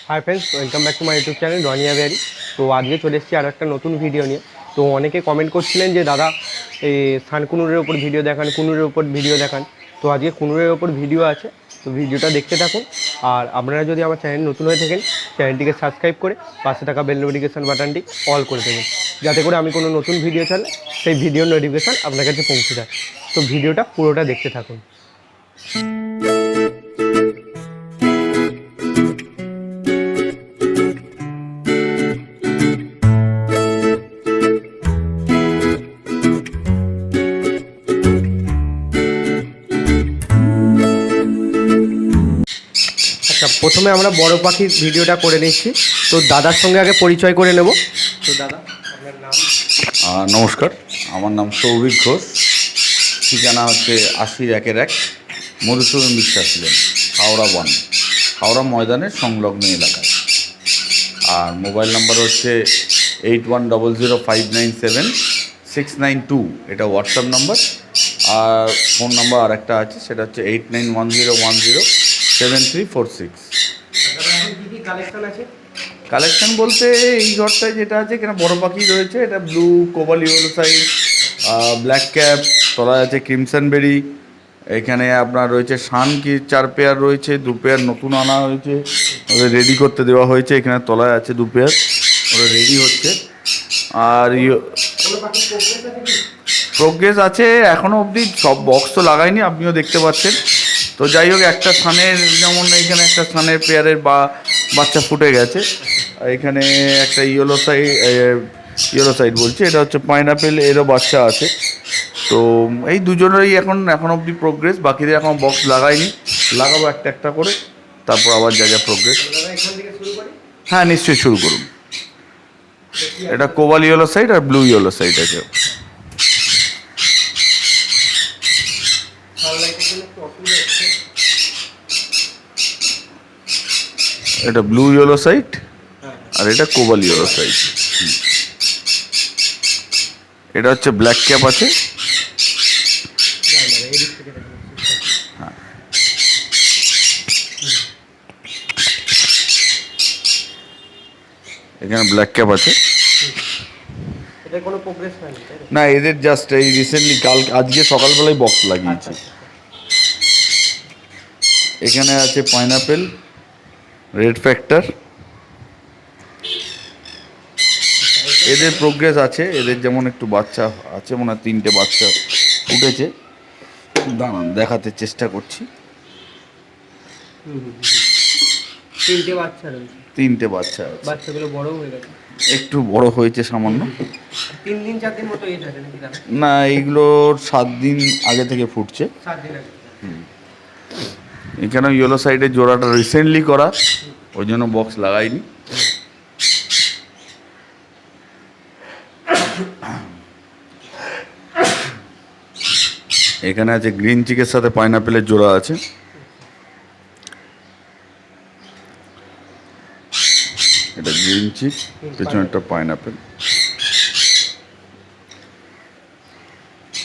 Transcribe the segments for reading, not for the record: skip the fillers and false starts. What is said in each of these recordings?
Hi friends, welcome back to my YouTube channel Rania Berry. तो आज के चले एसेছি আর একটা নতুন ভিডিও নিয়ে। তো অনেকে কমেন্ট করছিলেন যে দাদা এই সানকুনুরের উপর ভিডিও দেখান, কুনুরের উপর ভিডিও দেখান। তো আজকে কুনুরের উপর ভিডিও আছে, তো ভিডিওটা দেখতে থাকুন। আর আপনারা যদি আমার চ্যানেল নতুন হয়ে থাকেন চ্যানেলটিকে সাবস্ক্রাইব করে পাশে থাকা বেল নোটিফিকেশান বাটনটি অল করে দেবেন, যাতে করে আমি কোনো নতুন ভিডিও চাইলে সেই ভিডিওর নোটিফিকেশান আপনার কাছে পৌঁছে যায়। তো ভিডিওটা পুরোটা দেখতে থাকুন। আচ্ছা, প্রথমে আমরা বড় পাখির ভিডিওটা করে নিচ্ছি। তো দাদার সঙ্গে আগে পরিচয় করে নেব। তো দাদা, আপনার নাম? নমস্কার, আমার নাম সৌভিক ঘোষ। ঠিকানা হচ্ছে 80-1 মধুসূদন বিশ্বাস লেন, হাওড়া 1, হাওড়া ময়দানের সংলগ্ন এলাকায়। আর মোবাইল নাম্বার হচ্ছে 8100597692, এটা হোয়াটসঅ্যাপ নাম্বার। আর ফোন নাম্বার আরেকটা আছে, সেটা হচ্ছে 8910107346। কালেকশন বলতে এই ঘরটায় যেটা আছে, এখানে বড় পাখি রয়েছে। এটা ব্লু, কোবাল ইয়েলো সাইড, ব্ল্যাক ক্যাপ, তলায় আছে ক্রিমসন বেরি। এখানে আপনার রয়েছে শান কি 4 পেয়ার রয়েছে, 2 পেয়ার নতুন আনা হয়েছে, ওদের রেডি করতে দেওয়া হয়েছে। এখানে তলায় আছে 2 পেয়ার, ওরা রেডি হচ্ছে। আর প্রোগ্রেস আছে এখনও অবধি, সব বক্স তো লাগাইনি, আপনিও দেখতে পাচ্ছেন। তো যাই হোক, একটা স্থানের যেমন এখানে একটা স্থানের পেয়ারের বাচ্চা ফুটে গেছে। এখানে একটা ইয়েলো সাইড বলছি, এটা হচ্ছে পাইনাপেল, এরও বাচ্চা আছে। তো এই দুজনেরই এখন অবধি প্রোগ্রেস, বাকিদের এখন বক্স লাগাইনি, লাগাবো একটা একটা করে, তারপর আবার যা প্রোগ্রেস। হ্যাঁ, নিশ্চয়ই শুরু করুন। এটা কোবাল ইয়েলো সাইড আর ব্লু ইয়েলো সাইড আছে। এটা ব্লু ইয়েলো সাইড আর এটা কোবাল ইয়েলো সাইড। এটা হচ্ছে ব্ল্যাক ক্যাপ আছে। হ্যাঁ, এখানে ব্ল্যাক ক্যাপ আছে। না, এদের জাস্ট এই রিসেন্টলি আজকে সকালবেলায় বক্স লাগিয়েছি। এখানে আছে পাইনাপেল, রেড ফ্যাক্টর। এদের প্রোগ্রেস আছে, এদের যেমন একটু বাচ্চা আছে, মনে হয় 3টে বাচ্চা উঠেছে। দাঁড়ান, দেখাতে চেষ্টা করছি। 3টে বাচ্চা আছে। বাচ্চাগুলো বড় হয়ে গেছে, একটু বড় হয়েছে সামান্য। 3 দিন 4 দিন মতো এজ আছে নাকি দাদা? না, এইগুলো 7 দিন আগে থেকে ফুটছে। 7 দিন আগে। এখানে ইয়েলো সাইডের জোড়াটা রিসেন্টলি করা, ওই জন্য বক্স লাগাইনি। এখানে আছে গ্রিন চিকের সাথে পাইনাপেলের জোড়া আছে। এটা গ্রিন চিক, পেছনে একটা পাইনাপেল।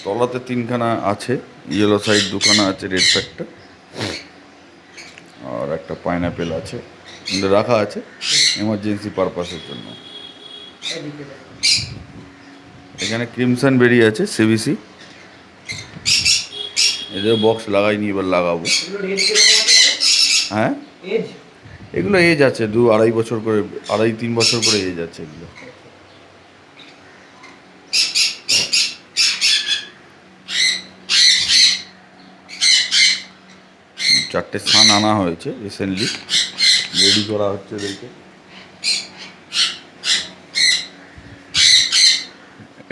তলাতে 3খানা আছে, ইয়েলো সাইড 2খানা আছে, রেড ফ্যাক্টর আর একটা পাইনাপেল আছে, রাখা আছে এমার্জেন্সি পারপাসের জন্য। এখানে ক্রিমসন বেরি আছে, সিবিসি। এদের বক্স লাগাইনি, এবার লাগাবো। হ্যাঁ, এগুলো এজ আছে 2-2.5 বছর করে, 2.5-3 বছর করে এজ আছে এগুলো। চারটে স্থান আনা হয়েছে রিসেন্টলি, রেডি করা হচ্ছে এদেরকে।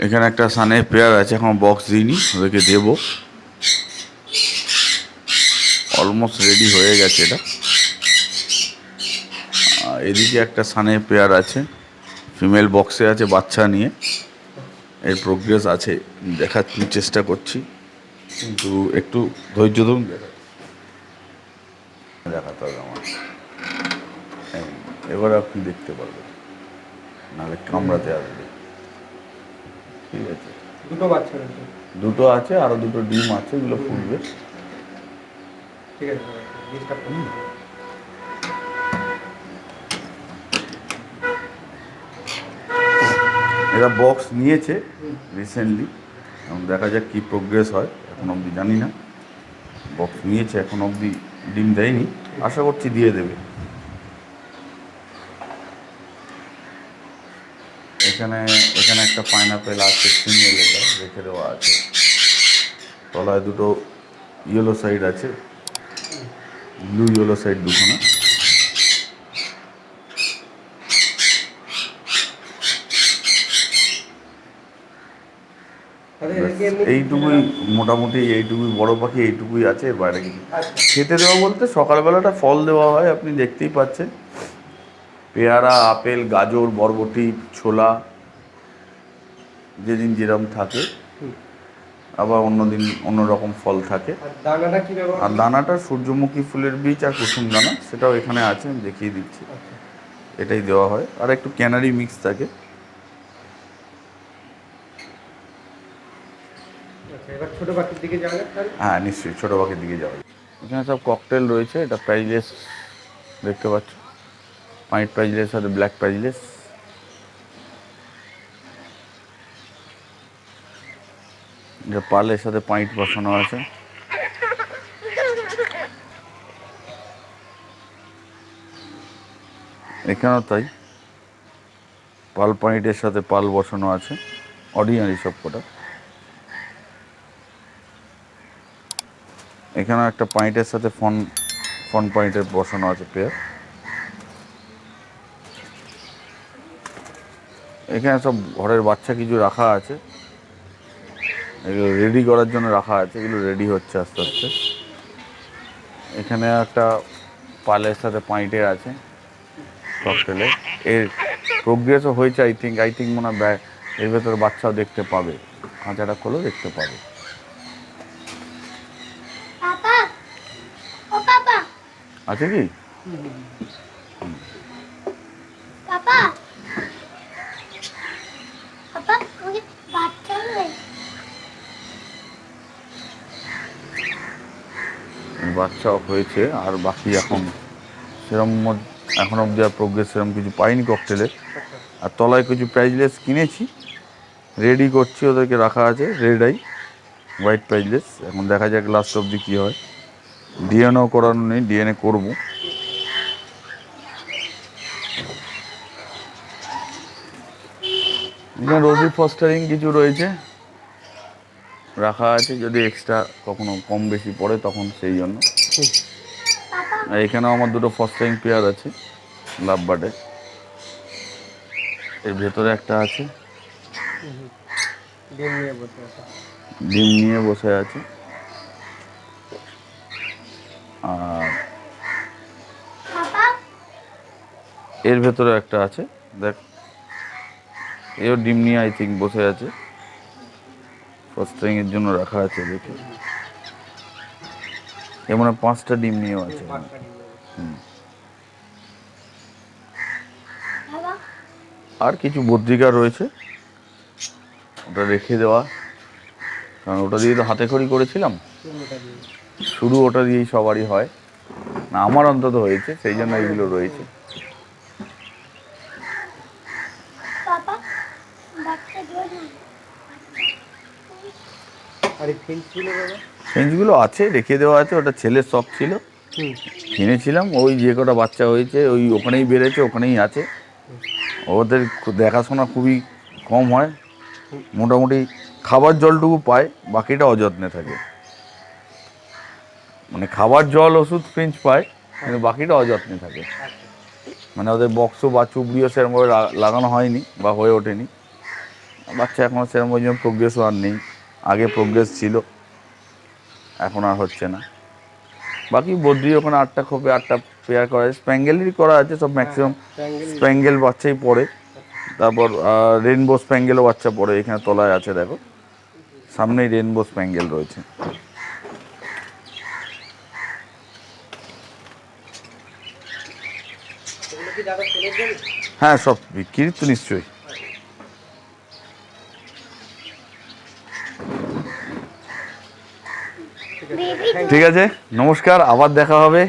এখানে একটা সানের পেয়ার আছে, এখন বক্স দিইনি, ওদেরকে দেবো। অলমোস্ট রেডি হয়ে গেছে এটা। এদিকে একটা সানের পেয়ার আছে, ফিমেল বক্সে আছে বাচ্চা নিয়ে। এর প্রোগ্রেস আছে, দেখার চেষ্টা করছি, কিন্তু একটু ধৈর্য ধরুন, দেখাতে হবে আমার। এবার আপনি দেখতে পারবেন, নাহলে কামড়াতে আসবে। ঠিক আছে, দুটো আছে, আরো 2টো ডিম আছে, এগুলো ফুটবে। ঠিক আছে, এরা বক্স নিয়েছে রিসেন্টলি, এবং দেখা যাক কী প্রোগ্রেস হয়, এখন অবধি জানি না। বক্স নিয়েছে, এখন অবধি ডিম দেয়নি, আশা করছি দিয়ে দেবে। এখানে এখানে একটা পাইনাপেল আছে, ফিমেল, এটা রেখে দেওয়া আছে। তলায় দুটো ইয়েলো সাইড আছে, ব্লু ইয়েলো সাইড দুখানা। এইটুকুই মোটামুটি, এইটুকুই বড় পাখি, এইটুকুই আছে, এর বাইরে কিছু। খেতে দেওয়া বলতে সকালবেলাটা ফল দেওয়া হয়, আপনি দেখতেই পাচ্ছেন, পেয়ারা, আপেল, গাজর, বরবটি, ছোলা, যেদিন যেরকম থাকে, আবার অন্যদিন অন্য রকম ফল থাকে। আর দানাটা সূর্যমুখী ফুলের বীজ আর কুসুম দানা, সেটাও এখানে আছে, আমি দেখিয়ে দিচ্ছি। এটাই দেওয়া হয়, আর একটু ক্যানারি মিক্স থাকে। ছোট পাখির দিকে যাওয়া যাক। হ্যাঁ নিশ্চয়ই, ছোটো পাখির দিকে যাওয়া যায়। এখানে সব ককটেল রয়েছে, এটা প্রাইজলেস দেখতে পাচ্ছ, হোয়াইট প্রাইজলেস সাথে ব্ল্যাক প্রাইজলেস। এটা পালের সাথে পাইট বসানো আছে। এখানেও তাই, পাল পয়েন্টের সাথে পাল বসানো আছে, অর্ডিনারি সব কটা। এখানেও একটা পয়েন্টের সাথে ফন পয়েন্টের বসানো আছে পেয়ার। এখানে সব ঘরের বাচ্চা কিছু রাখা আছে, এগুলো রেডি করার জন্য রাখা আছে, এগুলো রেডি হচ্ছে আস্তে আস্তে। এখানে একটা পালের সাথে পয়েন্টের আছে ককটেলে, এর প্রোগ্রেসও হয়েছে। আই থিঙ্ক মনে হয় এর ভেতরে বাচ্চাও দেখতে পাবে, খাঁচাটা খোলো দেখতে পাবে। আছে কি বাচ্চাও হয়েছে, আর বাকি এখন সেরকম এখন অবধি আর প্রোগ্রেস সেরকম কিছু পাইনি ককটেলের। আর তলায় কিছু প্রাইজলেস কিনেছি, রেডি করছি, ওদেরকে রাখা আছে রেড আই হোয়াইট প্রাইজলেস। এখন দেখা যাক লাস্ট অবধি কী হয়। ডিএনও করানো নেই, ডিএনএ করবো। এখানে রোজি ফস্টারিং কিছু রয়েছে, রাখা আছে, যদি এক্সট্রা কখনো কম বেশি পড়ে তখন সেই জন্য। আর এখানেও আমার দুটো ফস্টারিং পেয়ার আছে লাভ বার্ডের, এর ভেতরে একটা আছে ডিম নিয়ে বসে আছে। আর এর ভেতরে একটা আছে, দেখ, এও ডিম নিয়ে আই থিঙ্ক বসে আছে, ফস্টারিং এর জন্য রাখা আছে। দেখি এ মনে 5টা ডিম নিয়েও আছে। আর কিছু বদ্রিকা রয়েছে, ওটা রেখে দেওয়া, কারণ ওটা দিয়ে তো হাতে খড়ি করেছিলাম, শুরু ওটা দিয়েই সবারই হয় না, আমার অন্তত হয়েছে, সেই জন্য এগুলো রয়েছে। ফ্রেঞ্চগুলো আছে, রেখে দেওয়া আছে, ওটা ছেলের শখ ছিল, কিনেছিলাম। ওই যে কটা বাচ্চা হয়েছে ওই ওখানেই বেড়েছে, ওখানেই আছে। ওদের দেখাশোনা খুবই কম হয়, মোটামুটি খাবার জলটুকু পায়, বাকিটা অযত্নে থাকে। মানে খাবার জল ওষুধ ফ্রেঞ্চ পায়, কিন্তু বাকিটা অযত্নে থাকে। মানে ওদের বক্স বা চুবড়িও সেরকমভাবে লাগানো হয়নি বা হয়ে ওঠেনি। বাচ্চা এখনও সেরকম ওই জন্য প্রোগ্রেসও আর নেই, আগে প্রোগ্রেস ছিল, এখন আর হচ্ছে না। বাকি বদ্রি ওখানে 8টা খোপে 8টা পেয়ার করা আছে, স্প্যাঙ্গেলেরই করা আছে সব, ম্যাক্সিমাম স্প্যাঙ্গেল বাচ্চাই পড়ে। তারপর রেনবো স্প্যাঙ্গেলও বাচ্চা পড়ে, এখানে তলায় আছে দেখো, সামনেই রেনবো স্প্যাঙ্গেল রয়েছে। হ্যাঁ সব বিক্রি তো নিশ্চয়ই। ঠিক আছে, নমস্কার, আবার দেখা হবে।